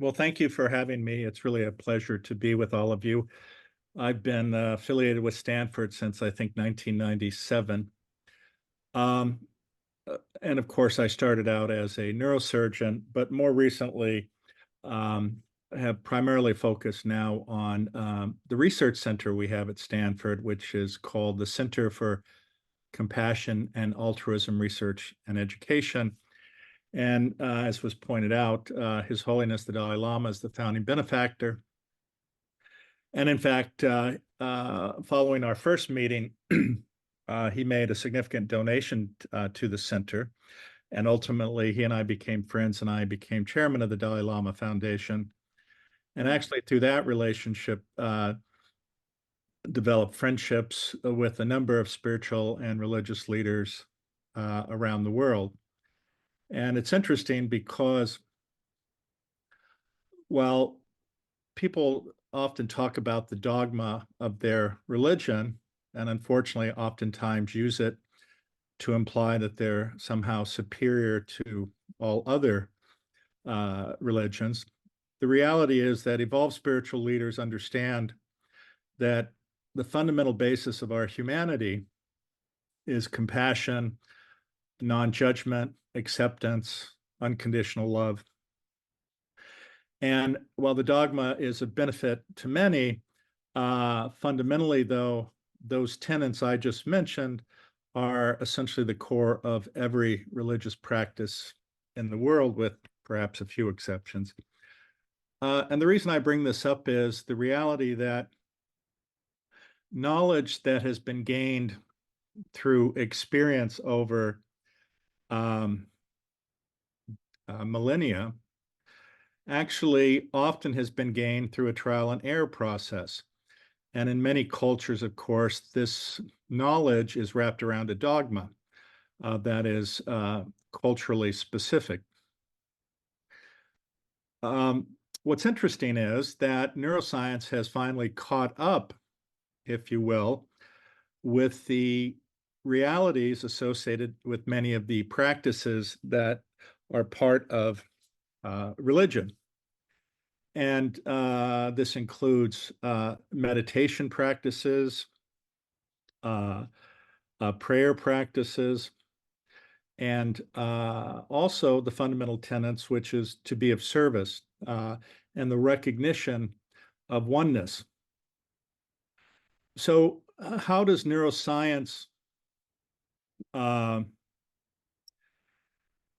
Well, thank you for having me. It's really a pleasure to be with all of you. I've been affiliated with Stanford since I think 1997. Um, and of course, I started out as a neurosurgeon, but more recently have primarily focused now on the research center we have at Stanford, which is called the Center for Compassion and Altruism Research and Education. And as was pointed out, His Holiness the Dalai Lama is the founding benefactor. And in fact, following our first meeting, he made a significant donation to the center. And ultimately, he and I became friends, and I became chairman of the Dalai Lama Foundation. And actually, through that relationship, developed friendships with a number of spiritual and religious leaders around the world. And it's interesting because while people often talk about the dogma of their religion, and unfortunately, oftentimes use it to imply that they're somehow superior to all other religions. The reality is that evolved spiritual leaders understand that the fundamental basis of our humanity is compassion, non-judgment, acceptance, unconditional love. And while the dogma is of benefit to many, fundamentally, though, those tenets I just mentioned are essentially the core of every religious practice in the world, with perhaps a few exceptions. And the reason I bring this up is the reality that knowledge that has been gained through experience over um, millennia actually often has been gained through a trial and error process. And in many cultures, of course, this knowledge is wrapped around a dogma that is culturally specific. What's interesting is that neuroscience has finally caught up, if you will, with the realities associated with many of the practices that are part of religion. And this includes meditation practices, prayer practices, and also the fundamental tenets, which is to be of service and the recognition of oneness. So, how does neuroscience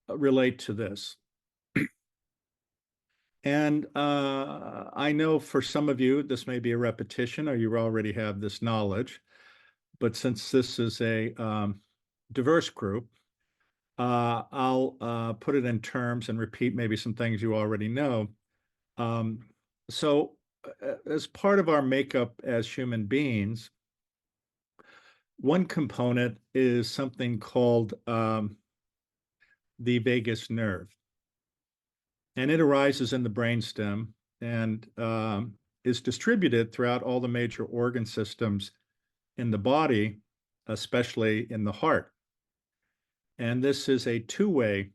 relate to this? And I know for some of you, this may be a repetition or you already have this knowledge, but since this is a diverse group, I'll put it in terms and repeat maybe some things you already know. So, as part of our makeup as human beings, one component is something called the vagus nerve. And it arises in the brainstem and is distributed throughout all the major organ systems in the body, especially in the heart. And this is a two-way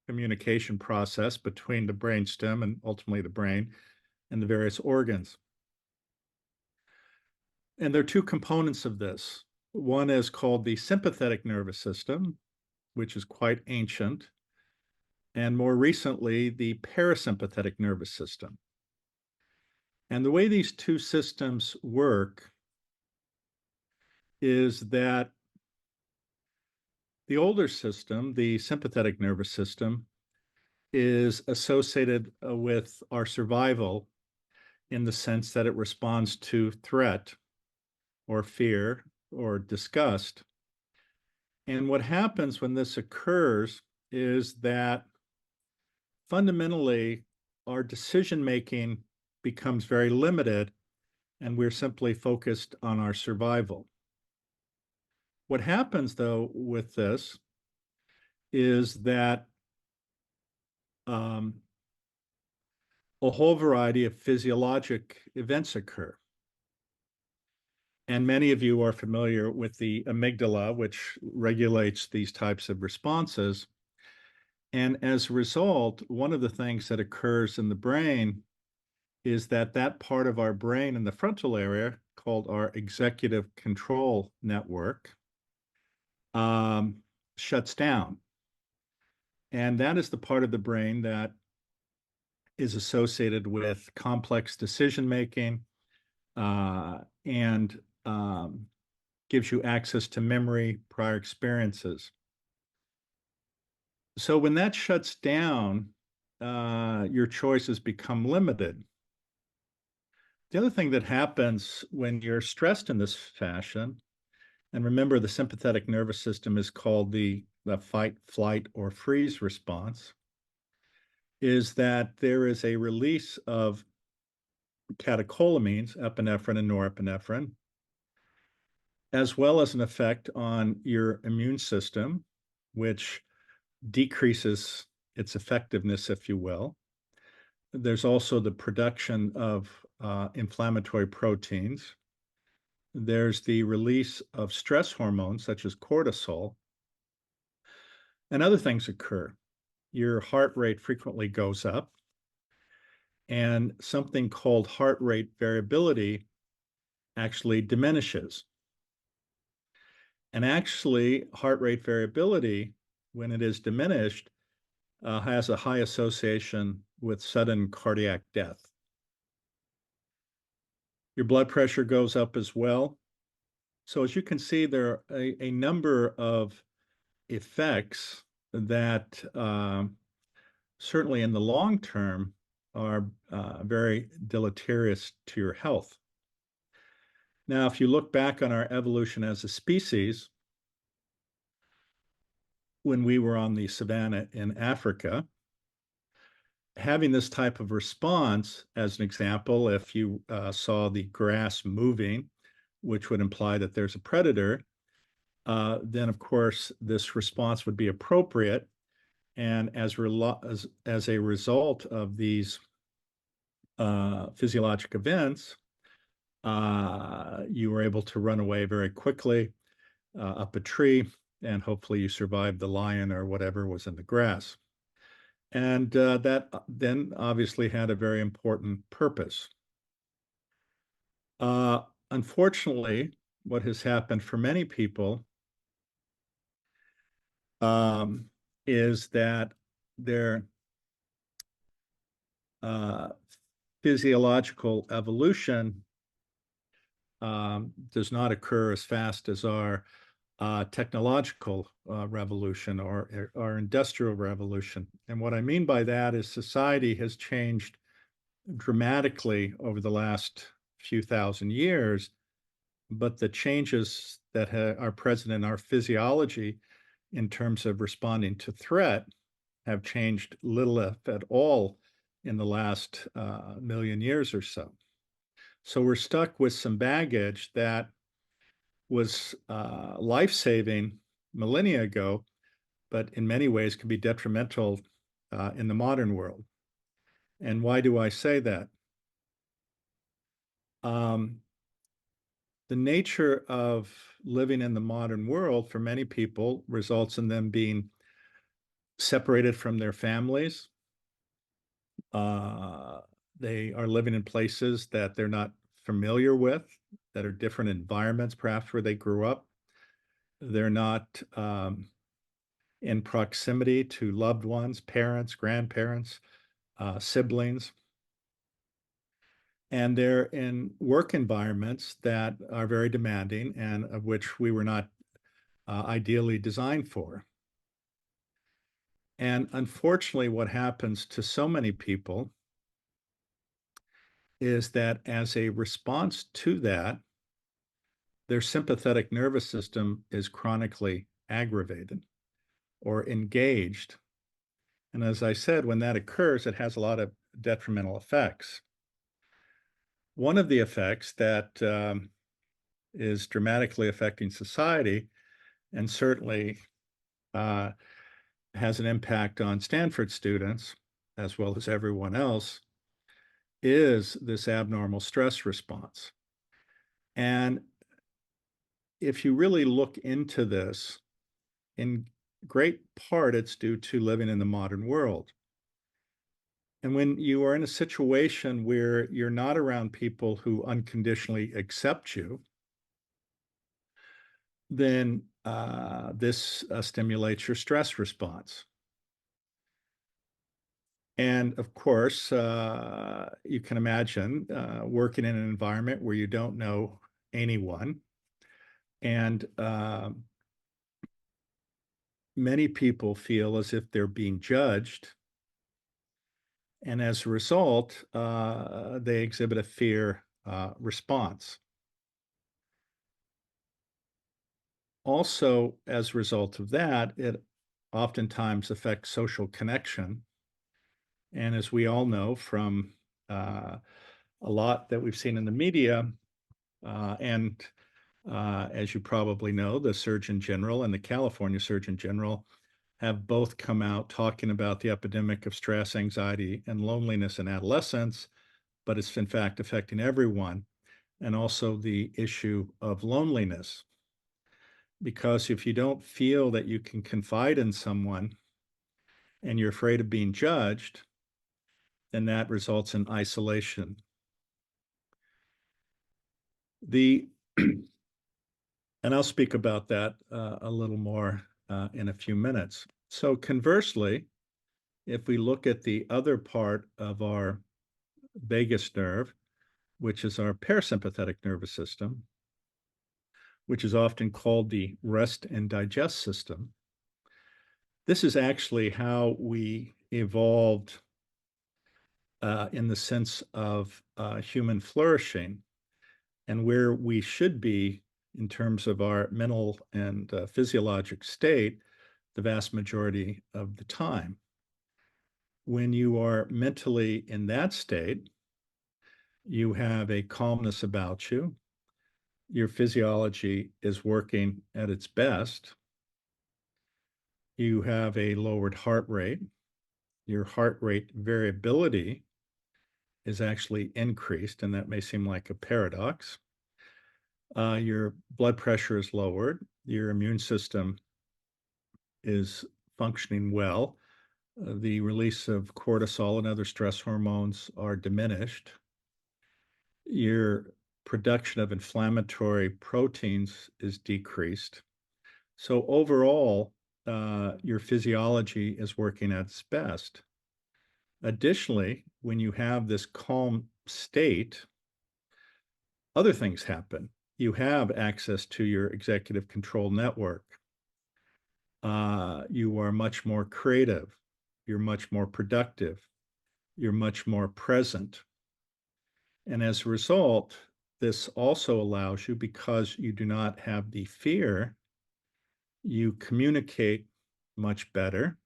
communication process between the brainstem and ultimately the brain and the various organs. And there are two components of this. One is called the sympathetic nervous system, which is quite ancient, and more recently, the parasympathetic nervous system. And the way these two systems work is that the older system, the sympathetic nervous system, is associated with our survival in the sense that it responds to threat or fear or disgust. And what happens when this occurs is that fundamentally our decision making becomes very limited and we're simply focused on our survival. What happens, though, with this is that a whole variety of physiologic events occur. And many of you are familiar with the amygdala, which regulates these types of responses. And as a result, one of the things that occurs in the brain is that that part of our brain in the frontal area called our executive control network um, shuts down. And that is the part of the brain that is associated with complex decision making and gives you access to memory, prior experiences. So when that shuts down, your choices become limited. The other thing that happens when you're stressed in this fashion, and remember the sympathetic nervous system is called the fight, flight, or freeze response, is that there is a release of catecholamines, epinephrine and norepinephrine, as well as an effect on your immune system, which decreases its effectiveness, if you will. There's also the production of inflammatory proteins. There's the release of stress hormones, such as cortisol, and other things occur. Your heart rate frequently goes up, and something called heart rate variability actually diminishes. And actually, heart rate variability, when it is diminished, has a high association with sudden cardiac death. Your blood pressure goes up as well. So as you can see, there are a number of effects that certainly in the long term are very deleterious to your health. Now, if you look back on our evolution as a species, when we were on the savanna in Africa, having this type of response, as an example, if you saw the grass moving, which would imply that there's a predator, then of course this response would be appropriate. And as a result of these physiologic events, you were able to run away very quickly up a tree, and hopefully you survived the lion or whatever was in the grass. And that then obviously had a very important purpose. Unfortunately, what has happened for many people is that their uh, physiological evolution does not occur as fast as our technological revolution or our industrial revolution. And what I mean by that is society has changed dramatically over the last few thousand years, but the changes that are present in our physiology in terms of responding to threat have changed little, if at all, in the last million years or so. So we're stuck with some baggage that was life-saving millennia ago, but in many ways can be detrimental in the modern world. And why do I say that? The nature of living in the modern world for many people results in them being separated from their families. They are living in places that they're not familiar with, that are different environments, perhaps where they grew up. They're not in proximity to loved ones, parents, grandparents, siblings. And they're in work environments that are very demanding and of which we were not ideally designed for. And unfortunately, what happens to so many people is that as a response to that, their sympathetic nervous system is chronically aggravated or engaged. And as I said, when that occurs, it has a lot of detrimental effects. One of the effects that is dramatically affecting society and certainly has an impact on Stanford students, as well as everyone else, is this abnormal stress response. And if you really look into this in great part it's due to living in the modern world. And when you are in a situation where you're not around people who unconditionally accept you, then this stimulates your stress response. And of course, you can imagine working in an environment where you don't know anyone. And many people feel as if they're being judged. And as a result, they exhibit a fear response. Also, as a result of that, it oftentimes affects social connection. And as we all know from a lot that we've seen in the media, and as you probably know, the Surgeon General and the California Surgeon General have both come out talking about the epidemic of stress, anxiety, and loneliness in adolescents, but it's in fact affecting everyone, and also the issue of loneliness. Because if you don't feel that you can confide in someone and you're afraid of being judged, then that results in isolation. The and I'll speak about that a little more in a few minutes. So conversely, if we look at the other part of our vagus nerve, which is our parasympathetic nervous system, which is often called the rest and digest system, this is actually how we evolved in the sense of human flourishing and where we should be in terms of our mental and physiologic state the vast majority of the time. When you are mentally in that state, you have a calmness about you. Your physiology is working at its best. You have a lowered heart rate. Your heart rate variability is actually increased, and that may seem like a paradox. Your blood pressure is lowered. Your immune system is functioning well. The release of cortisol and other stress hormones are diminished. Your production of inflammatory proteins is decreased. So overall, your physiology is working at its best. Additionally, when you have this calm state, other things happen. You have access to your executive control network. You are much more creative. You're much more productive. You're much more present. And as a result, this also allows you, because you do not have the fear, you communicate much better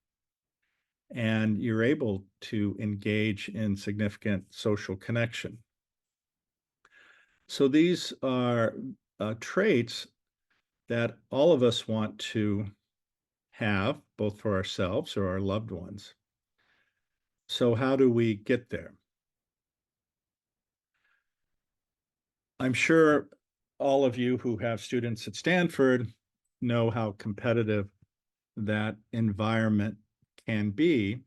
and you're able to engage in significant social connection. So these are traits that all of us want to have, both for ourselves or our loved ones. So how do we get there? I'm sure all of you who have students at Stanford know how competitive that environment can be.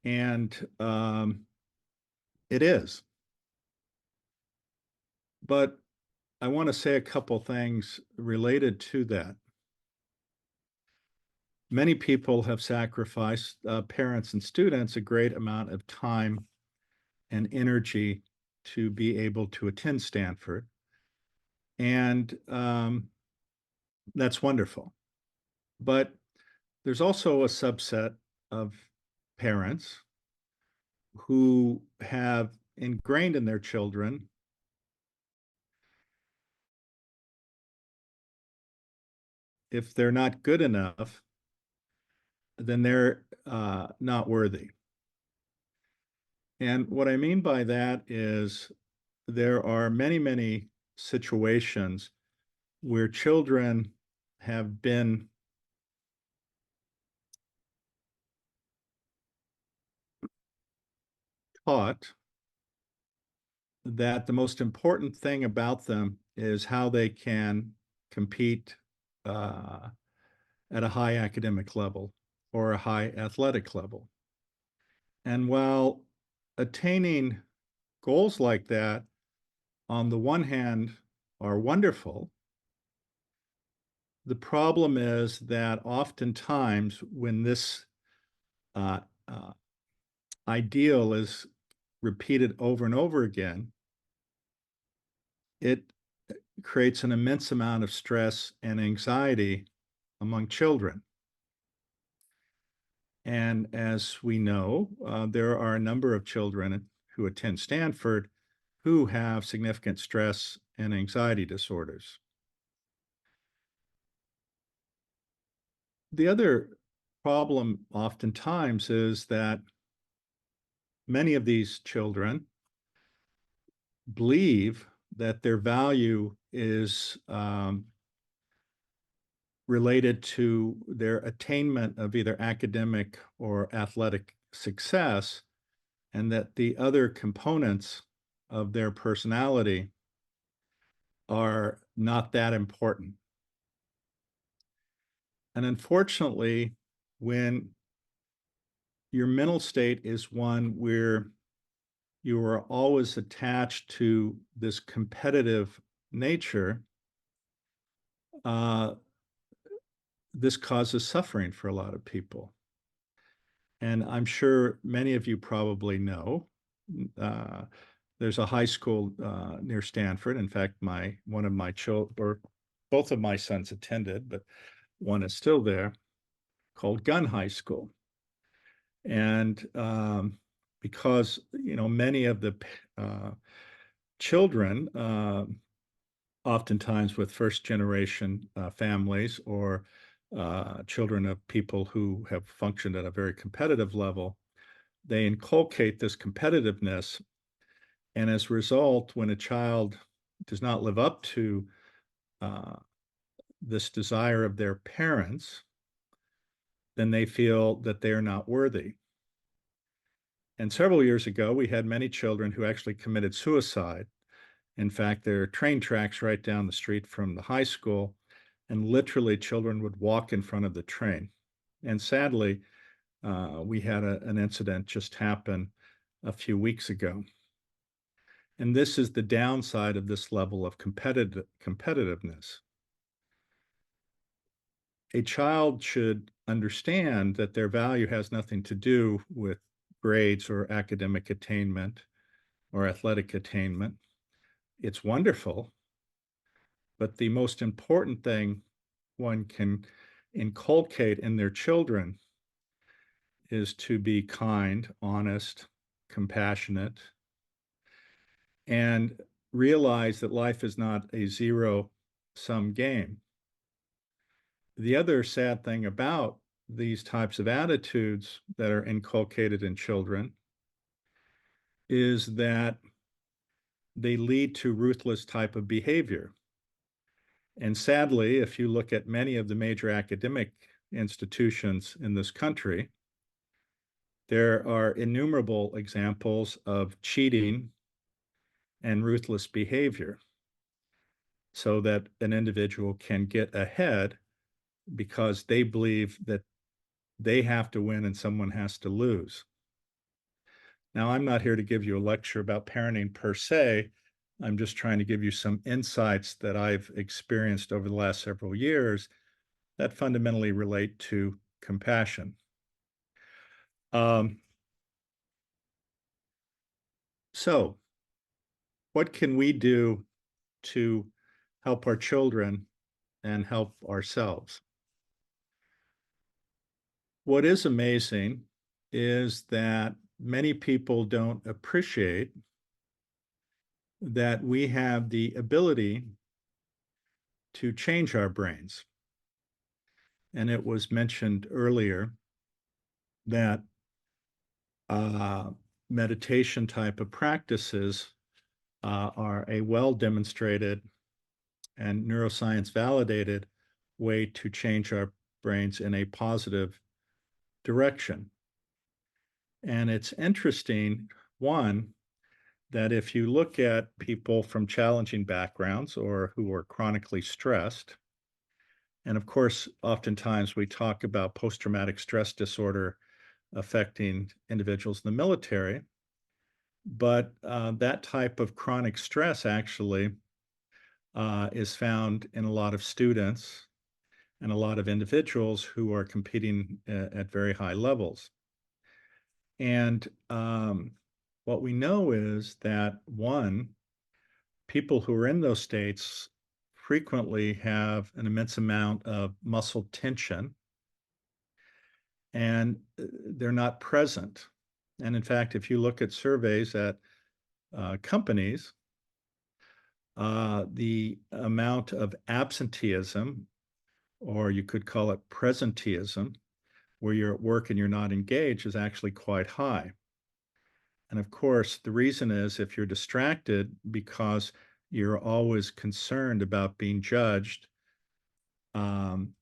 And it is. But I want to say a couple things related to that. Many people have sacrificed, parents and students, a great amount of time and energy to be able to attend Stanford. And that's wonderful. But there's also a subset of parents who have ingrained in their children if they're not good enough, then they're not worthy. And what I mean by that is there are many, many situations where children have been taught that the most important thing about them is how they can compete at a high academic level or a high athletic level. And while attaining goals like that, on the one hand, are wonderful, the problem is that oftentimes when this uh, uh, ideal is repeated over and over again, it creates an immense amount of stress and anxiety among children. And as we know, there are a number of children who attend Stanford who have significant stress and anxiety disorders. The other problem oftentimes is that many of these children believe that their value is related to their attainment of either academic or athletic success, and that the other components of their personality are not that important. And unfortunately, when your mental state is one where you are always attached to this competitive nature, uh, this causes suffering for a lot of people. And I'm sure many of you probably know, uh, there's a high school near Stanford. In fact, one of my children, or both of my sons attended, but one is still there, called Gun High School. And because many of the children, oftentimes with first generation families or children of people who have functioned at a very competitive level, they inculcate this competitiveness. And as a result, when a child does not live up to uh, this desire of their parents, then they feel that they are not worthy. And several years ago, we had many children who actually committed suicide. In fact, there are train tracks right down the street from the high school, and literally children would walk in front of the train. And sadly, we had an incident just happen a few weeks ago. And this is the downside of this level of competitiveness. A child should understand that their value has nothing to do with grades or academic attainment or athletic attainment. It's wonderful, but the most important thing one can inculcate in their children is to be kind, honest, compassionate, and realize that life is not a zero-sum game. The other sad thing about these types of attitudes that are inculcated in children is that they lead to ruthless type of behavior. And sadly, if you look at many of the major academic institutions in this country, there are innumerable examples of cheating and ruthless behavior so that an individual can get ahead because they believe that they have to win and someone has to lose. Now, I'm not here to give you a lecture about parenting per se. I'm just trying to give you some insights that I've experienced over the last several years that fundamentally relate to compassion. So, what can we do to help our children and help ourselves? What is amazing is that many people don't appreciate that we have the ability to change our brains. And it was mentioned earlier that meditation type of practices are a well demonstrated and neuroscience validated way to change our brains in a positive direction. And it's interesting, one, that if you look at people from challenging backgrounds or who are chronically stressed, And of course, oftentimes we talk about post-traumatic stress disorder affecting individuals in the military, but that type of chronic stress actually is found in a lot of students and a lot of individuals who are competing at very high levels. And what we know is that one, people who are in those states frequently have an immense amount of muscle tension and they're not present. And in fact, if you look at surveys at companies, the amount of absenteeism, or you could call it presenteeism, where you're at work and you're not engaged, is actually quite high. And of course, the reason is if you're distracted because you're always concerned about being judged, um,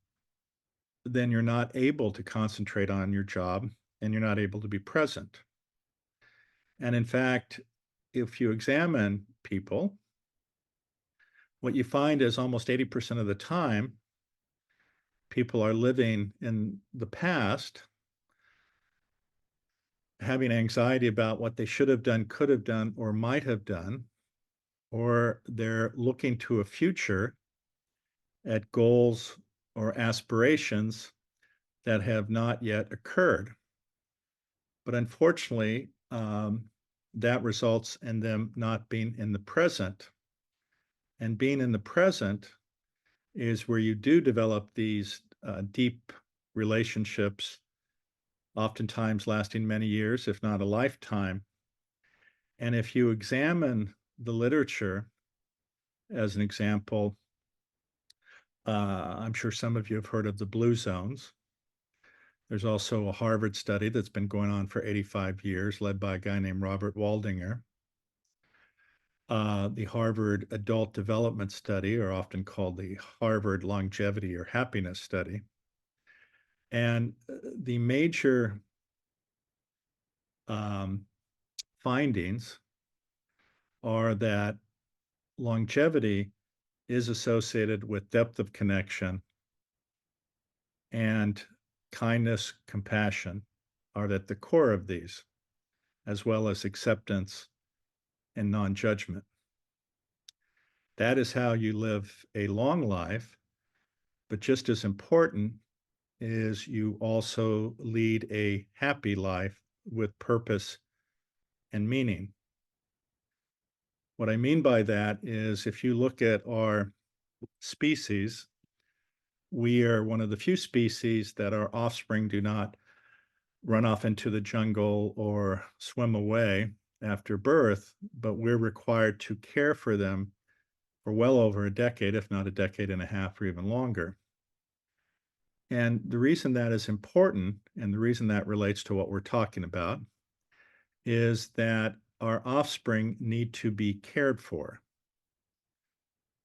then you're not able to concentrate on your job and you're not able to be present. And in fact, if you examine people, what you find is almost 80% of the time, people are living in the past, having anxiety about what they should have done, could have done, or might have done, or they're looking to a future at goals or aspirations that have not yet occurred. But unfortunately, that results in them not being in the present. And being in the present is where you do develop these deep relationships, oftentimes lasting many years, if not a lifetime. And if you examine the literature, as an example, I'm sure some of you have heard of the blue zones. There's also a Harvard study that's been going on for 85 years, led by a guy named Robert Waldinger. The Harvard Adult Development Study, or often called the Harvard Longevity or Happiness Study. And the major findings are that longevity is associated with depth of connection, and kindness, compassion are at the core of these, as well as acceptance and non-judgment. That is how you live a long life, but just as important is you also lead a happy life with purpose and meaning. What I mean by that is if you look at our species, we are one of the few species that our offspring do not run off into the jungle or swim away after birth, but we're required to care for them for well over a decade, if not a decade and a half or even longer. And the reason that is important, and the reason that relates to what we're talking about, is that our offspring need to be cared for.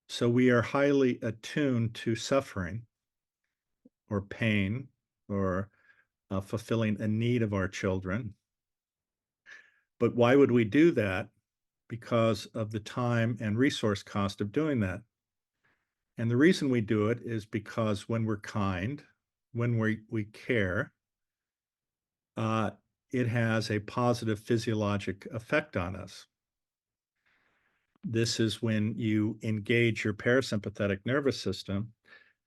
So we are highly attuned to suffering or pain or fulfilling a need of our children. But why would we do that? Because of the time and resource cost of doing that. And the reason we do it is because when we're kind, when we care, uh, it has a positive physiologic effect on us. This is when you engage your parasympathetic nervous system,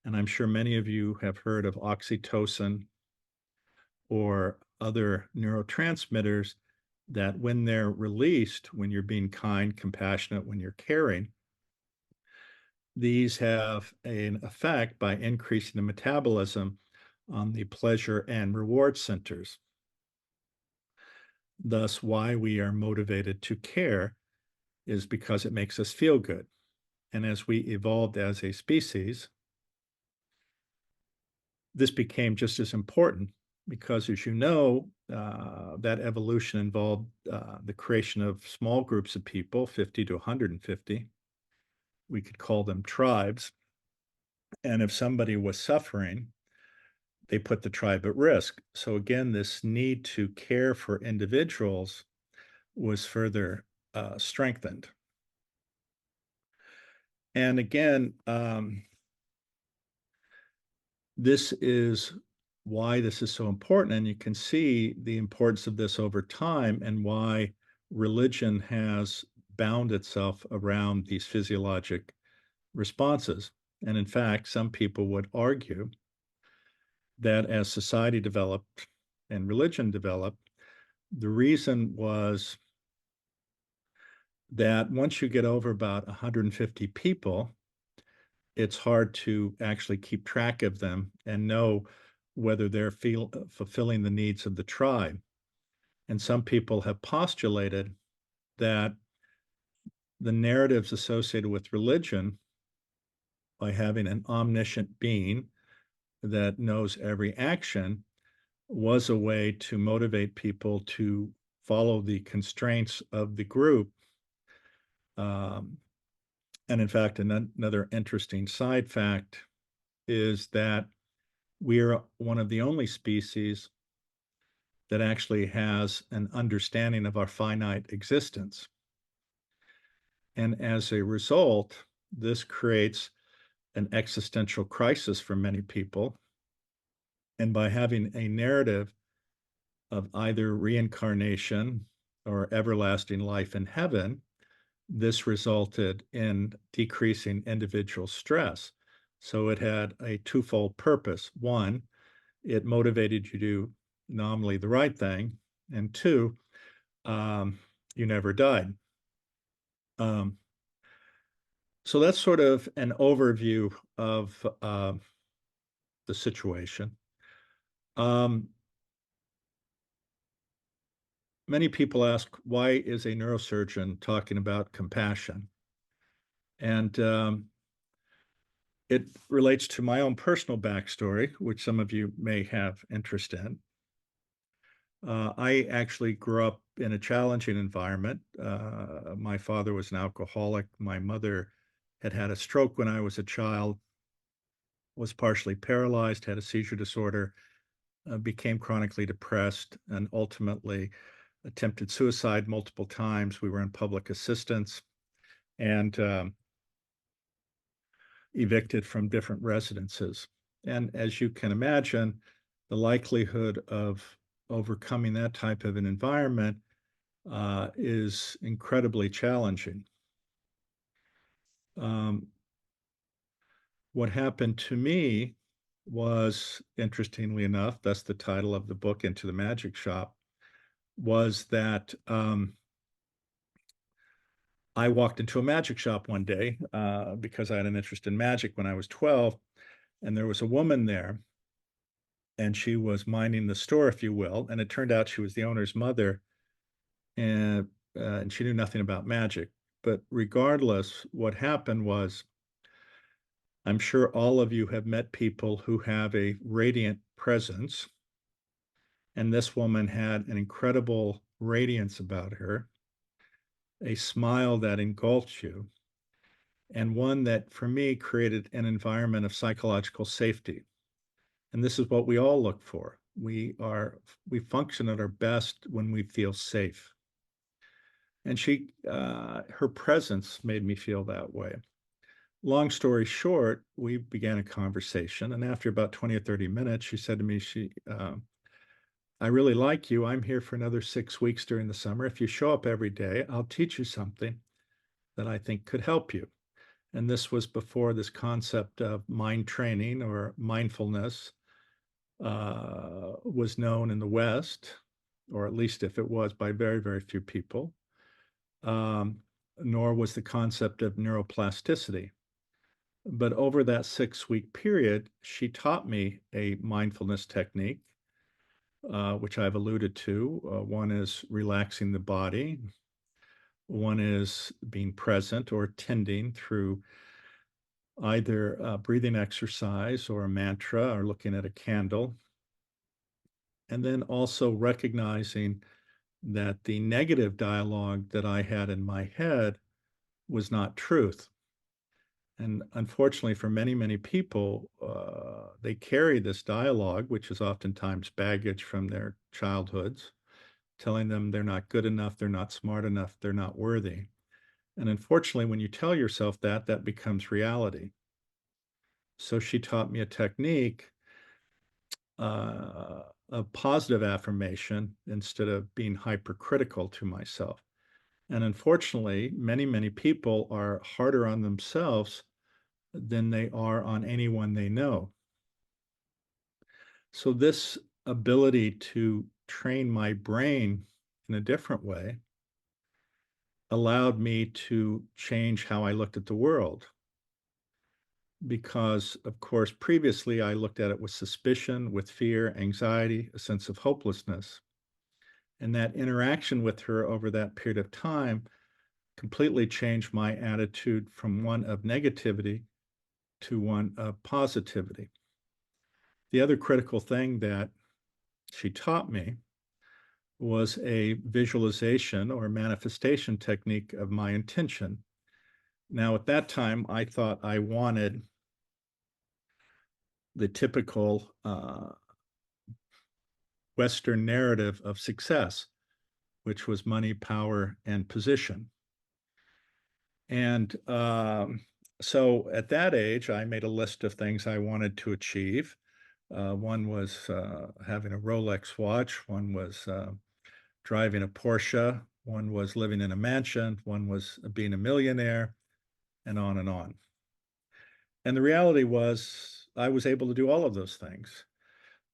and I'm sure many of you have heard of oxytocin or other neurotransmitters that when they're released, when you're being kind, compassionate, when you're caring, these have an effect by increasing the metabolism on the pleasure and reward centers. Thus, why we are motivated to care is because it makes us feel good. And as we evolved as a species, this became just as important because, as you know, that evolution involved the creation of small groups of people, 50 to 150. We could call them tribes. And if somebody was suffering, they put the tribe at risk. So again, this need to care for individuals was further strengthened. And again, This is why this is so important, and you can see the importance of this over time and why religion has bound itself around these physiologic responses. And in fact, some people would argue that as society developed and religion developed, the reason was that once you get over about 150 people, it's hard to actually keep track of them and know whether they're fulfilling the needs of the tribe. And some people have postulated that the narratives associated with religion, by having an omniscient being that knows every action, was a way to motivate people to follow the constraints of the group. Um, and in fact, another interesting side fact is that we are one of the only species that actually has an understanding of our finite existence. And as a result, this creates an existential crisis for many people. And by having a narrative of either reincarnation or everlasting life in heaven, this resulted in decreasing individual stress. So it had a twofold purpose. One, it motivated you to do nominally the right thing. And two, um, you never died. Um, so that's sort of an overview of the situation. Um, Many people ask, why is a neurosurgeon talking about compassion? And it relates to my own personal backstory, which some of you may have interest in. I actually grew up in a challenging environment. My father was an alcoholic. My mother had had a stroke when I was a child, was partially paralyzed, had a seizure disorder, became chronically depressed, and ultimately attempted suicide multiple times. We were in public assistance and evicted from different residences. And as you can imagine, the likelihood of overcoming that type of an environment is incredibly challenging. Um, what happened to me was, interestingly enough, that's the title of the book, Into the Magic Shop, was that I walked into a magic shop one day because I had an interest in magic when I was 12, and there was a woman there, and she was minding the store, if you will, and it turned out she was the owner's mother, and she knew nothing about magic. But regardless, what happened was, I'm sure all of you have met people who have a radiant presence, and this woman had an incredible radiance about her, a smile that engulfed you, and one that, for me, created an environment of psychological safety. And this is what we all look for. We function at our best when we feel safe. And her presence made me feel that way. Long story short, we began a conversation, and after about 20 or 30 minutes, she said to me, I really like you. I'm here for another 6 weeks during the summer. If you show up every day, I'll teach you something that I think could help you. And this was before this concept of mind training or mindfulness was known in the West, or at least if it was, by very, very few people, nor was the concept of neuroplasticity. But over that 6 week period, she taught me a mindfulness technique, which I've alluded to. One is relaxing the body. One is being present or tending through either breathing exercise or a mantra or looking at a candle. And then also recognizing that the negative dialogue that I had in my head was not truth. And unfortunately, for many, many people, they carry this dialogue, which is oftentimes baggage from their childhoods, telling them they're not good enough, they're not smart enough, they're not worthy. And unfortunately, when you tell yourself that, that becomes reality. So she taught me a technique a positive affirmation instead of being hypercritical to myself. And unfortunately, many, many people are harder on themselves than they are on anyone they know. So, this ability to train my brain in a different way allowed me to change how I looked at the world. Because, of course, previously I looked at it with suspicion, with fear, anxiety, a sense of hopelessness. And that interaction with her over that period of time completely changed my attitude from one of negativity to one of positivity. The other critical thing that she taught me was a visualization or manifestation technique of my intention. Now, at that time, I thought I wanted the typical Western narrative of success, which was money, power, and position. And so at that age, I made a list of things I wanted to achieve. One was having a Rolex watch, one was driving a Porsche, one was living in a mansion, one was being a millionaire, and on and on. And the reality was, I was able to do all of those things.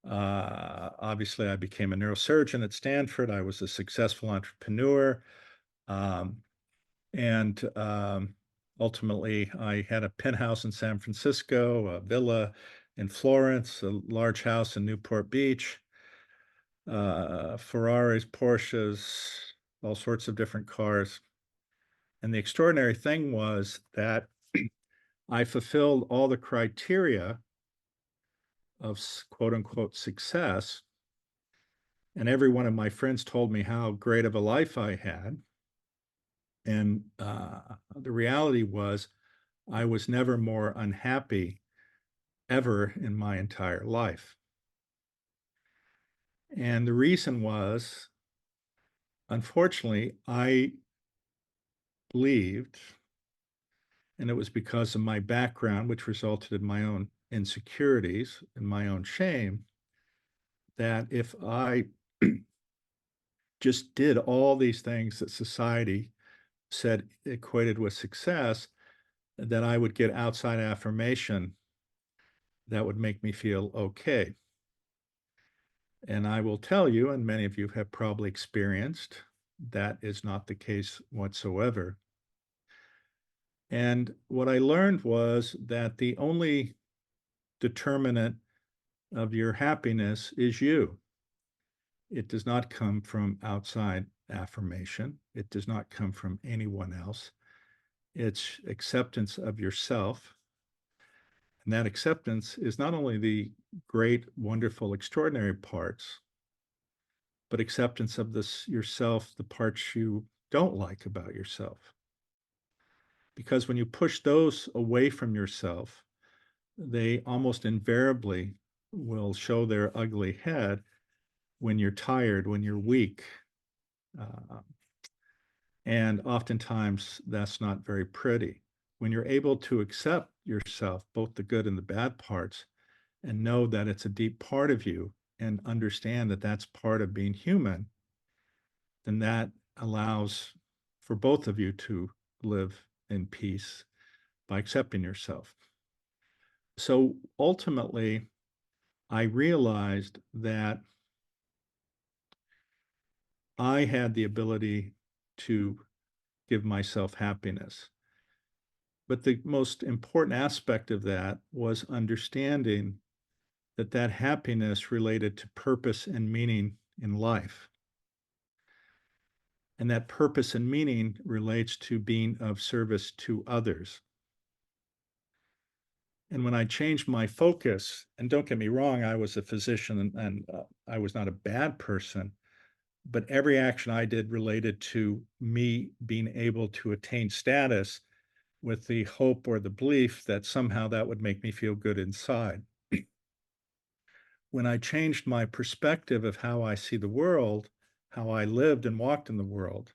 Obviously, I became a neurosurgeon at Stanford. I was a successful entrepreneur. Um, and ultimately, I had a penthouse in San Francisco, a villa in Florence, a large house in Newport Beach, Ferraris, Porsches, all sorts of different cars. And the extraordinary thing was that I fulfilled all the criteria of quote unquote success. And every one of my friends told me how great of a life I had. And the reality was, I was never more unhappy ever in my entire life. And the reason was, unfortunately, I believed, and it was because of my background, which resulted in my own insecurities and my own shame, that if I just did all these things that society said equated with success, that I would get outside affirmation that would make me feel okay. And I will tell you, and many of you have probably experienced, that is not the case whatsoever. And what I learned was that the only determinant of your happiness is you. It does not come from outside affirmation. It does not come from anyone else. It's acceptance of yourself. And that acceptance is not only the great, wonderful, extraordinary parts, but acceptance of this yourself, the parts you don't like about yourself. Because when you push those away from yourself, they almost invariably will show their ugly head when you're tired, when you're weak. Uh, and oftentimes that's not very pretty. When you're able to accept yourself, both the good and the bad parts, and know that it's a deep part of you and understand that that's part of being human, then that allows for both of you to live in peace by accepting yourself. So ultimately, I realized that I had the ability to give myself happiness. But the most important aspect of that was understanding that that happiness related to purpose and meaning in life. And that purpose and meaning relates to being of service to others. And when I changed my focus, and don't get me wrong, I was a physician and I was not a bad person, but every action I did related to me being able to attain status with the hope or the belief that somehow that would make me feel good inside. When I changed my perspective of how I see the world, how I lived and walked in the world,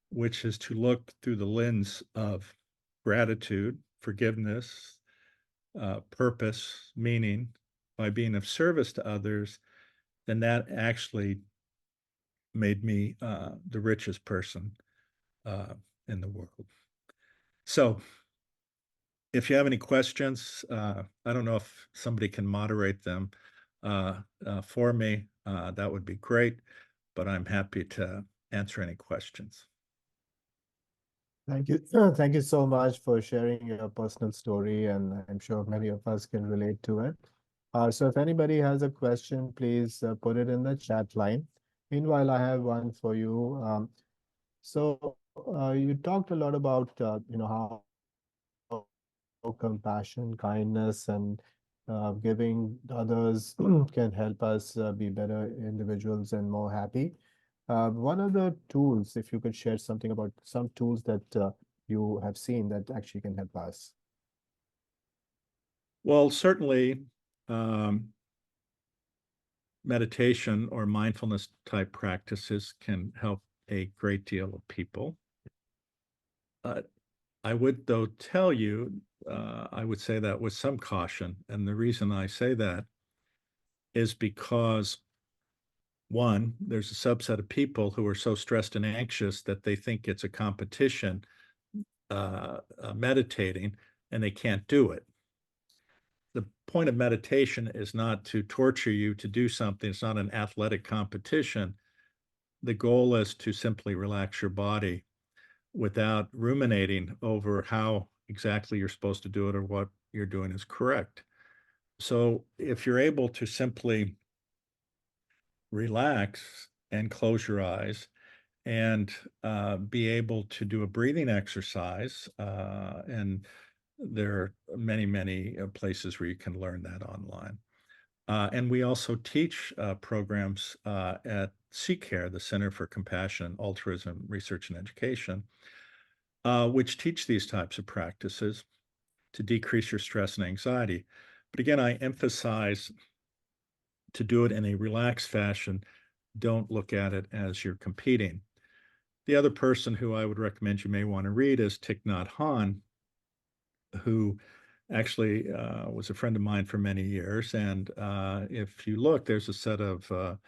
which is to look through the lens of gratitude, forgiveness, purpose, meaning, by being of service to others, then that actually made me the richest person uh, in the world. So if you have any questions, I don't know if somebody can moderate them for me. That would be great, but I'm happy to answer any questions. Thank you. Thank you so much for sharing your personal story, and I'm sure many of us can relate to it. So if anybody has a question, please put it in the chat line. Meanwhile, I have one for you. You talked a lot about how compassion, kindness, and giving others can help us be better individuals and more happy. What are the tools, if you could share something about some tools that you have seen that actually can help us? Well, certainly meditation or mindfulness type practices can help a great deal of people. I would, though, tell you, I would say that with some caution. And the reason I say that is because, one, there's a subset of people who are so stressed and anxious that they think it's a competition meditating, and they can't do it. The point of meditation is not to torture you to do something. It's not an athletic competition. The goal is to simply relax your body without ruminating over how exactly you're supposed to do it or what you're doing is correct. So if you're able to simply relax and close your eyes and be able to do a breathing exercise, and there are many, many places where you can learn that online. And we also teach programs at CCARE, the Center for Compassion, Altruism, Research, and Education, which teach these types of practices to decrease your stress and anxiety. But again, I emphasize to do it in a relaxed fashion. Don't look at it as you're competing. The other person who I would recommend you may want to read is Thich Nhat Hanh, who actually was a friend of mine for many years. And if you look, there's a set of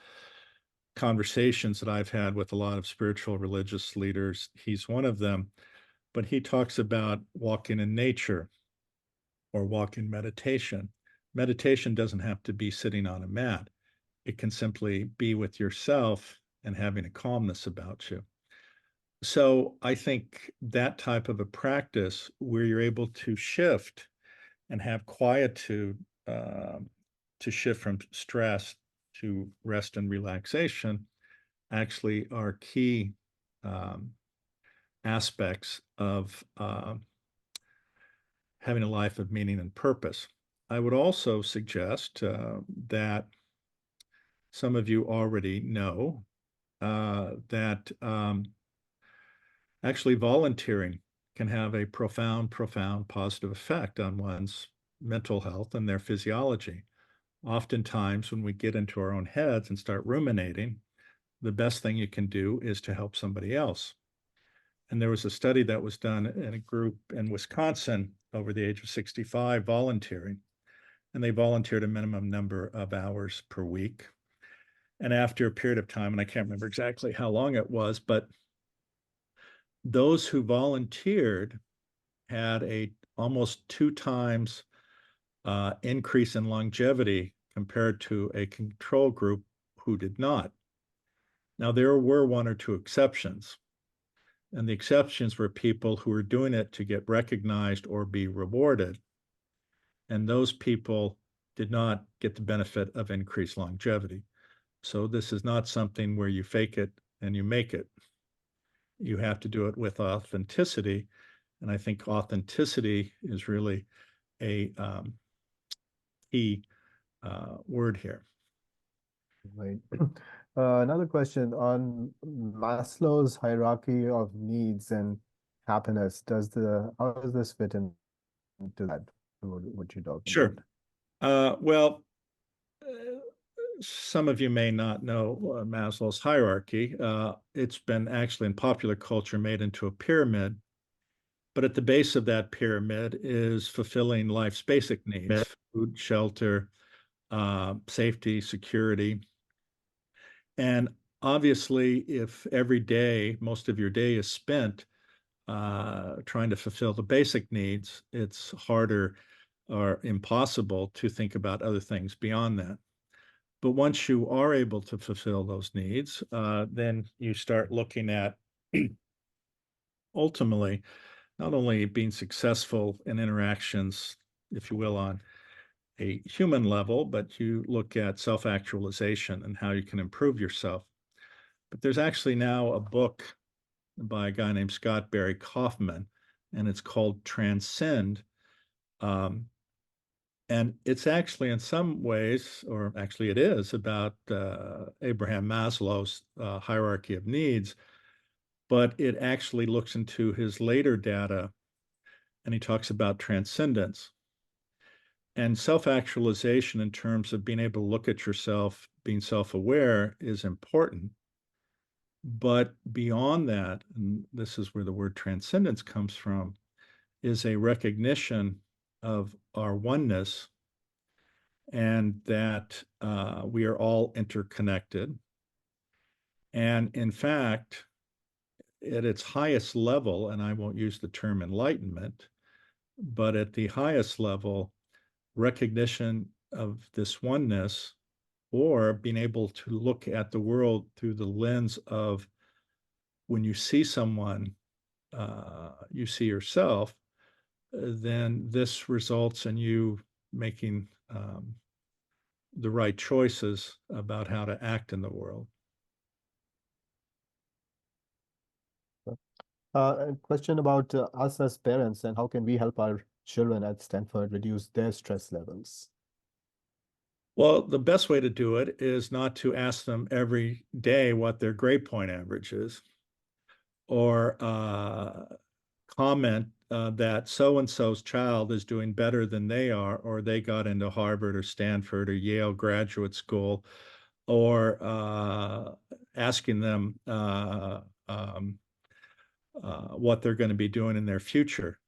conversations that I've had with a lot of spiritual religious leaders. He's one of them, but he talks about walking in nature or walking meditation. Meditation doesn't have to be sitting on a mat. It can simply be with yourself and having a calmness about you. So I think that type of a practice where you're able to shift and have quietude, to shift from stress to rest and relaxation actually are key um, aspects of having a life of meaning and purpose. I would also suggest that some of you already know that actually volunteering can have a profound, profound positive effect on one's mental health and their physiology. Oftentimes, when we get into our own heads and start ruminating, the best thing you can do is to help somebody else. And there was a study that was done in a group in Wisconsin over the age of 65 volunteering, and they volunteered a minimum number of hours per week. And after a period of time, and I can't remember exactly how long it was, but those who volunteered had a almost 2 times increase in longevity compared to a control group who did not. Now, there were 1 or 2 exceptions, and the exceptions were people who were doing it to get recognized or be rewarded. And those people did not get the benefit of increased longevity. So this is not something where you fake it and you make it. You have to do it with authenticity. And I think authenticity is really a key word here. Right. Another question on Maslow's hierarchy of needs and happiness. How does this fit into that, what you're talking Sure. about? Well, some of you may not know Maslow's hierarchy. It's been actually in popular culture made into a pyramid, but at the base of that pyramid is fulfilling life's basic needs: food, shelter, safety, security. And obviously, if every day, most of your day is spent trying to fulfill the basic needs, it's harder or impossible to think about other things beyond that. But once you are able to fulfill those needs, then you start looking at ultimately not only being successful in interactions, if you will, on a human level, but you look at self actualization and how you can improve yourself. But there's actually now a book by a guy named Scott Barry Kaufman, and it's called Transcend. Um, and it's actually, in some ways, or actually it is, about Abraham Maslow's hierarchy of needs, but it actually looks into his later data and he talks about transcendence and self-actualization in terms of being able to look at yourself, being self-aware is important. But beyond that, and this is where the word transcendence comes from, is a recognition of our oneness and that we are all interconnected. And in fact, at its highest level, and I won't use the term enlightenment, but at the highest level, recognition of this oneness or being able to look at the world through the lens of when you see someone, you see yourself, then this results in you making the right choices about how to act in the world. A question about us as parents and how can we help our children at Stanford reduce their stress levels? Well, the best way to do it is not to ask them every day what their grade point average is or comment that so and so's child is doing better than they are, or they got into Harvard or Stanford or Yale graduate school, or asking them what they're going to be doing in their future.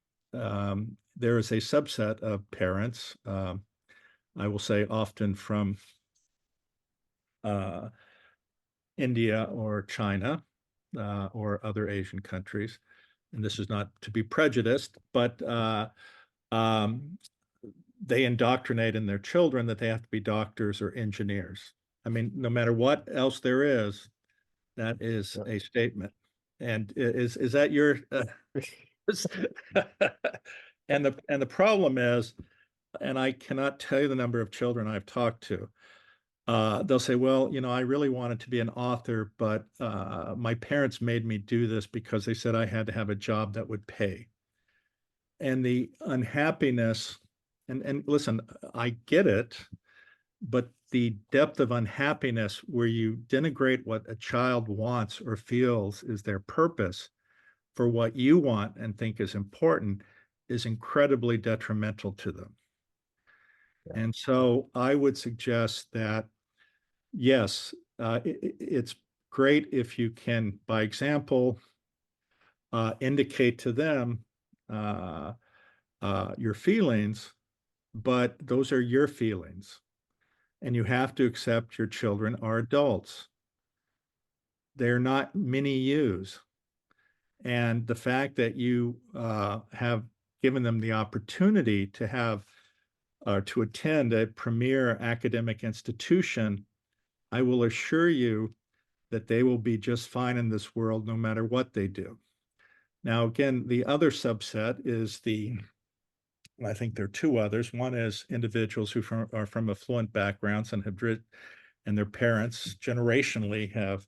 There is a subset of parents, I will say often from uh, India or China or other Asian countries. And this is not to be prejudiced, but um, they indoctrinate in their children that they have to be doctors or engineers. I mean, no matter what else there is, that is Yeah. a statement. And is that your and the problem is, and I cannot tell you the number of children I've talked to. They'll say, well, you know, I really wanted to be an author, but my parents made me do this because they said I had to have a job that would pay. And the unhappiness, and listen, I get it, but the depth of unhappiness where you denigrate what a child wants or feels is their purpose for what you want and think is important is incredibly detrimental to them. Yeah. And so I would suggest that, yes, it's great if you can, by example, indicate to them uh, your feelings, but those are your feelings. And you have to accept your children are adults. They're not mini yous. And the fact that you have given them the opportunity to have to attend a premier academic institution, I will assure you that they will be just fine in this world no matter what they do. Now, again, the other subset is I think there are two others. One is individuals who are from affluent backgrounds and and their parents generationally have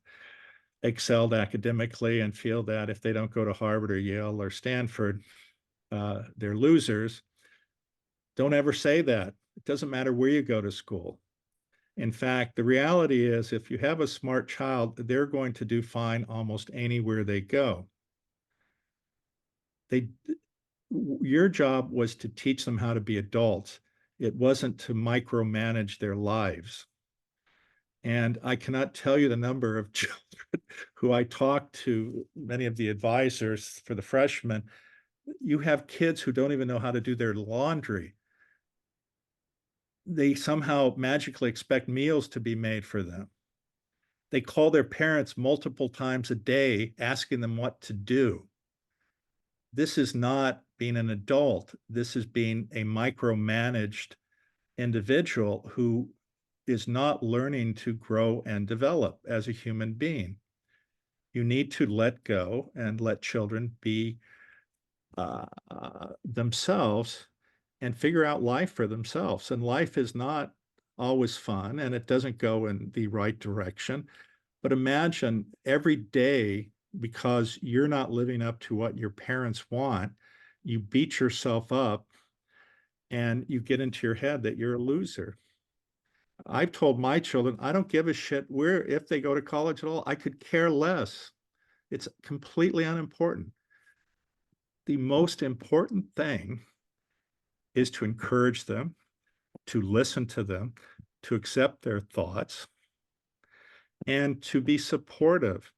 excelled academically and feel that if they don't go to Harvard or Yale or Stanford, they're losers. Don't ever say that. It doesn't matter where you go to school. In fact, the reality is if you have a smart child, they're going to do fine almost anywhere they go. They, your job was to teach them how to be adults. It wasn't to micromanage their lives. And I cannot tell you the number of children who I talk to, many of the advisors for the freshmen. You have kids who don't even know how to do their laundry. they somehow magically expect meals to be made for them. They call their parents multiple times a day asking them what to do. This is not being an adult. This is being a micromanaged individual who is not learning to grow and develop as a human being. You need to let go and let children be themselves and figure out life for themselves. And life is not always fun and it doesn't go in the right direction. But imagine every day, because you're not living up to what your parents want, you beat yourself up and you get into your head that you're a loser. I've told my children, I don't give a shit where, if they go to college at all, I could care less. It's completely unimportant. The most important thing is to encourage them, to listen to them, to accept their thoughts, and to be supportive.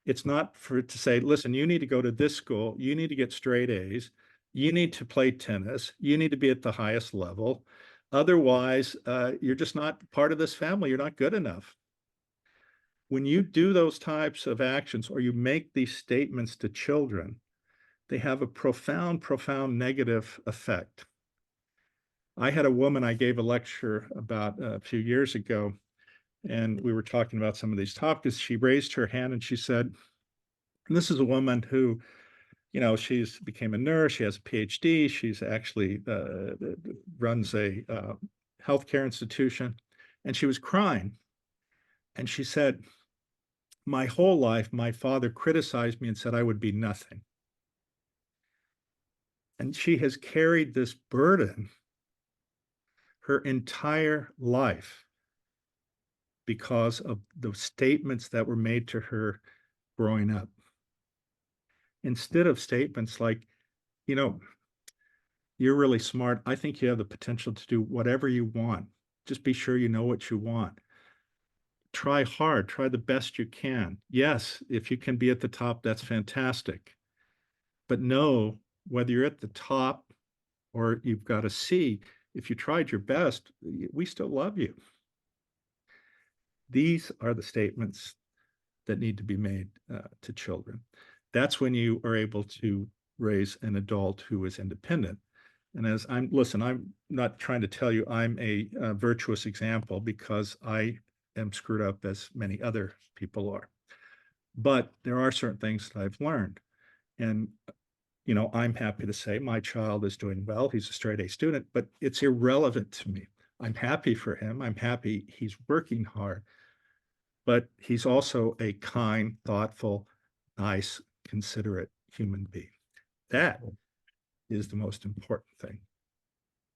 It's not for to say, listen, you need to go to this school, you need to get straight A's, you need to play tennis, you need to be at the highest level. Otherwise, you're just not part of this family. You're not good enough. When you do those types of actions or you make these statements to children, they have a profound, profound negative effect. I had a woman I gave a lecture about a few years ago, and we were talking about some of these topics. She raised her hand and she said, and this is a woman who, she's became a nurse. She has a PhD. She's actually runs a healthcare institution, and she was crying. And she said, "My whole life, my father criticized me and said I would be nothing." And she has carried this burden her entire life because of the statements that were made to her growing up. Instead of statements like, you know, you're really smart. I think you have the potential to do whatever you want. Just be sure you know what you want. Try hard, try the best you can. Yes, if you can be at the top, that's fantastic. But know whether you're at the top or you've got a C, if you tried your best, we still love you. These are the statements that need to be made to children. That's when you are able to raise an adult who is independent. And I'm not trying to tell you I'm a virtuous example, because I am screwed up as many other people are. But there are certain things that I've learned. And, I'm happy to say my child is doing well. He's a straight A student, but it's irrelevant to me. I'm happy for him. I'm happy he's working hard, but he's also a kind, thoughtful, nice, considerate human being. That is the most important thing.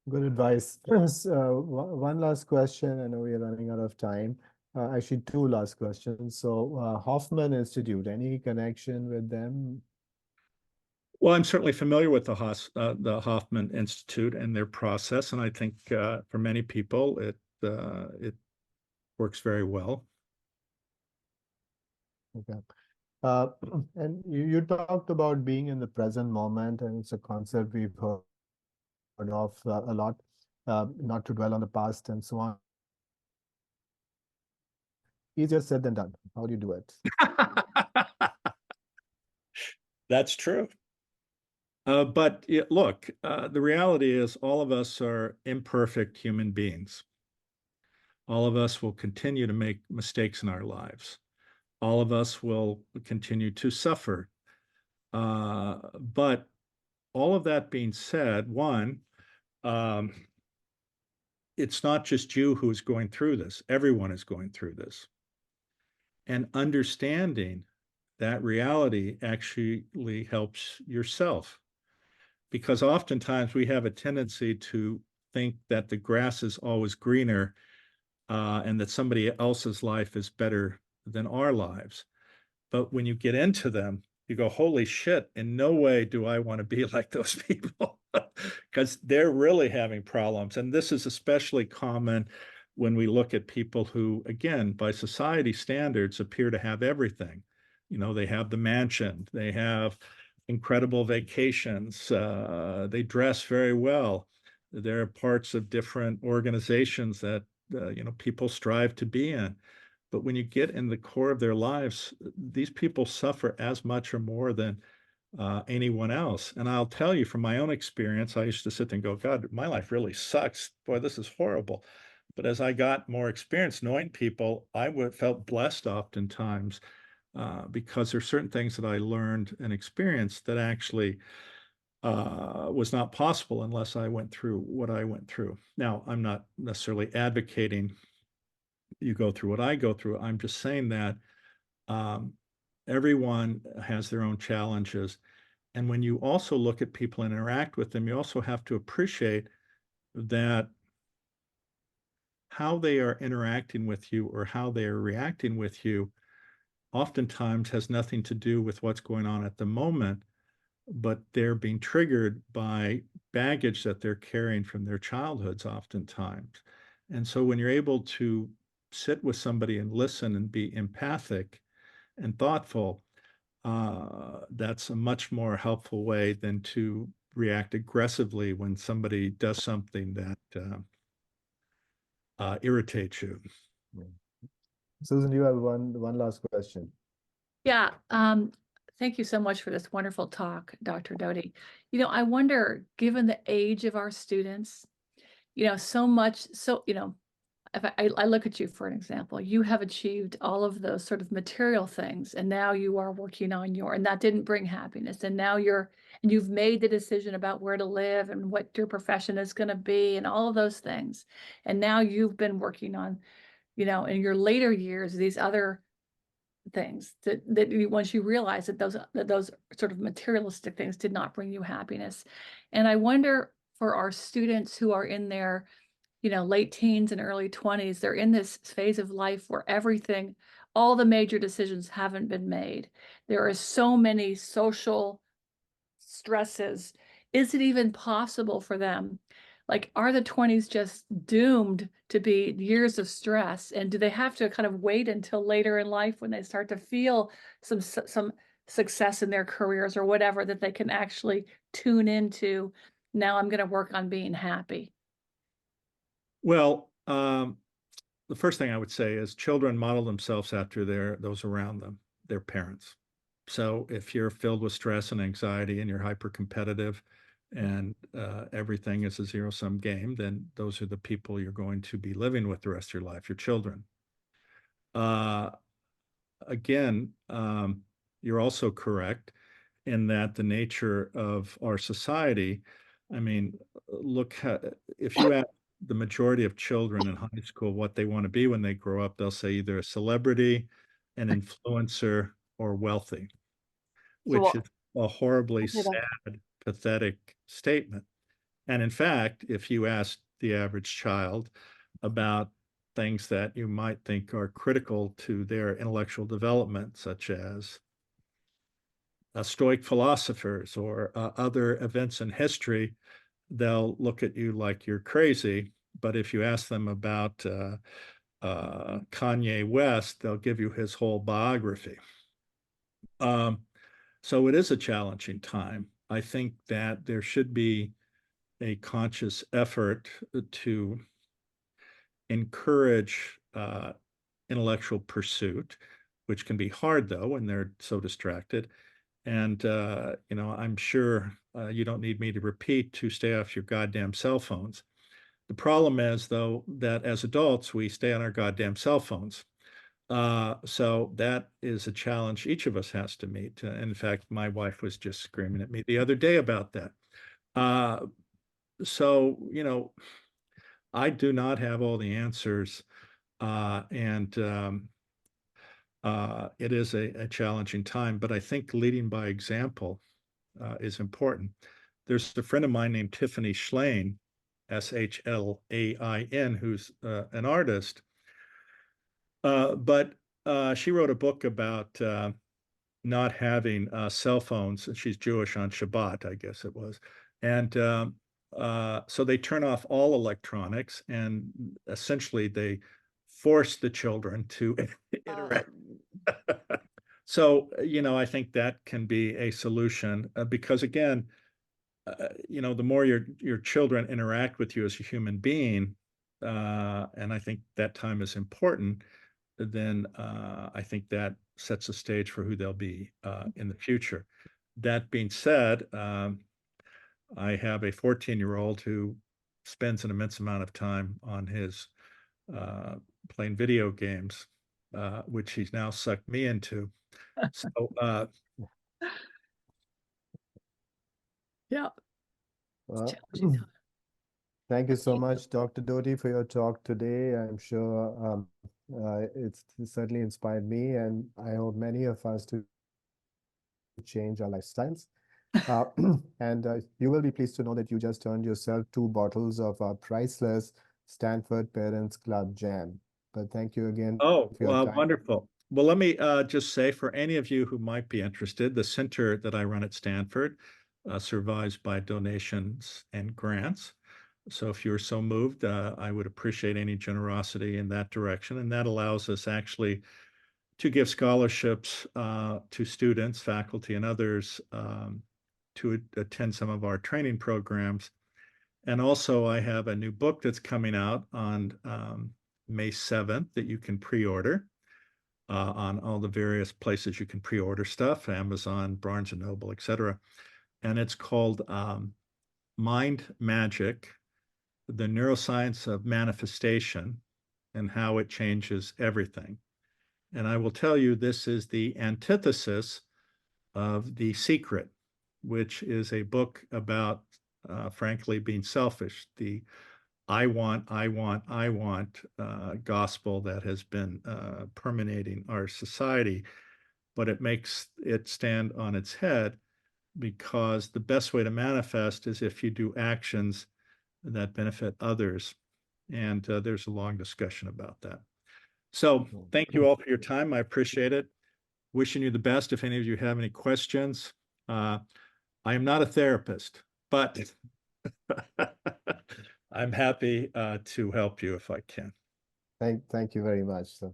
Good advice. So, one last question. I know we are running out of time. Actually, two last questions. So, Hoffman Institute, any connection with them? Well, I'm certainly familiar with the Hoffman Institute and their process, and I think for many people it works very well. Okay. Uh, and you talked about being in the present moment, and it's a concept we've heard of a lot, not to dwell on the past and so on. Easier said than done. How do you do it? That's true. But look, the reality is all of us are imperfect human beings. All of us will continue to make mistakes in our lives. All of us will continue to suffer. But all of that being said, one, um, it's not just you who's going through this. Everyone is going through this. And understanding that reality actually helps yourself. Because oftentimes we have a tendency to think that the grass is always greener, and that somebody else's life is better than our lives. But when you get into them, you go, holy shit, in no way do I want to be like those people, because they're really having problems. And this is especially common when we look at people who, again, by society standards, appear to have everything. They have the mansion, they have incredible vacations, they dress very well, They're parts of different organizations that, people strive to be in. But when you get in the core of their lives, these people suffer as much or more than anyone else. And I'll tell you from my own experience, I used to sit there and go, God, my life really sucks. Boy, this is horrible. But as I got more experience knowing people, felt blessed oftentimes because there's certain things that I learned and experienced that actually was not possible unless I went through what I went through. Now, I'm not necessarily advocating you go through what I go through. I'm just saying that um, everyone has their own challenges. And when you also look at people and interact with them, you also have to appreciate that how they are interacting with you or how they are reacting with you oftentimes has nothing to do with what's going on at the moment, but they're being triggered by baggage that they're carrying from their childhoods oftentimes. And so when you're able to sit with somebody and listen and be empathic and thoughtful, that's a much more helpful way than to react aggressively when somebody does something that irritates you. Yeah. Susan, you have one last question. Yeah, thank you so much for this wonderful talk, Dr. Doty. I wonder, given the age of our students, so much, if I look at you for an example, you have achieved all of those sort of material things, and now you are working on and that didn't bring happiness. And now you've made the decision about where to live and what your profession is going to be and all of those things. And now you've been working on, in your later years, these other things that once you realize that those sort of materialistic things did not bring you happiness. And I wonder for our students who are in their late teens and early 20s, they're in this phase of life where all the major decisions haven't been made. There are so many social stresses. Is it even possible for them? Like, are the 20s just doomed to be years of stress? And do they have to kind of wait until later in life when they start to feel some success in their careers or whatever, that they can actually tune into, now I'm going to work on being happy? Well, the first thing I would say is children model themselves after those around them, their parents. So if you're filled with stress and anxiety and you're hyper competitive and everything is a zero-sum game, then those are the people you're going to be living with the rest of your life, your children. Uh, again, you're also correct in that the nature of our society, I mean, if you ask the majority of children in high school what they want to be when they grow up, they'll say either a celebrity, an influencer, or wealthy, which So, is a horribly sad, pathetic statement. And in fact, if you ask the average child about things that you might think are critical to their intellectual development, such as Stoic philosophers or other events in history, they'll look at you like you're crazy. But if you ask them about Kanye West, they'll give you his whole biography. Um, so it is a challenging time. I think that there should be a conscious effort to encourage intellectual pursuit, which can be hard though when they're so distracted. And I'm sure you don't need me to repeat to stay off your goddamn cell phones. The problem is, though, that as adults, we stay on our goddamn cell phones. So that is a challenge each of us has to meet. In fact, my wife was just screaming at me the other day about that. So, I do not have all the answers. And it is a challenging time, but I think leading by example is important. There's a friend of mine named Tiffany Schlain, Shlain, who's an artist. But she wrote a book about not having cell phones, and she's Jewish on Shabbat, I guess it was. And so they turn off all electronics, and essentially they force the children to interact. So, I think that can be a solution because, again, you know, the more your children interact with you as a human being, and I think that time is important, then I think that sets the stage for who they'll be in the future. That being said, I have a 14-year-old who spends an immense amount of time on his uh, playing video games, which he's now sucked me into. So, Yeah. Well, Challenging time. thank you so you. much, Dr. Doty, for your talk today. I'm sure it's certainly inspired me, and I hope many of us to change our lifestyles. Uh, and you will be pleased to know that you just earned yourself 2 bottles of priceless Stanford Parents Club jam. But thank you again Oh, for your time. wonderful. Well, let me just say for any of you who might be interested, the center that I run at Stanford survives by donations and grants. So if you're so moved, I would appreciate any generosity in that direction. And that allows us actually to give scholarships to students, faculty, and others to attend some of our training programs. And also, I have a new book that's coming out on May 7th that you can pre-order on all the various places you can pre-order stuff, Amazon, Barnes and Noble, etc. And it's called Mind Magic, the Neuroscience of Manifestation and How It Changes Everything. And I will tell you, this is the antithesis of The Secret, which is a book about, frankly, being selfish. The I want gospel that has been permeating our society, but it makes it stand on its head because the best way to manifest is if you do actions that benefit others. And there's a long discussion about that. So thank you all for your time. I appreciate it. Wishing you the best. If any of you have any questions, I am not a therapist, but I'm happy to help you if I can. Thank you very much. So.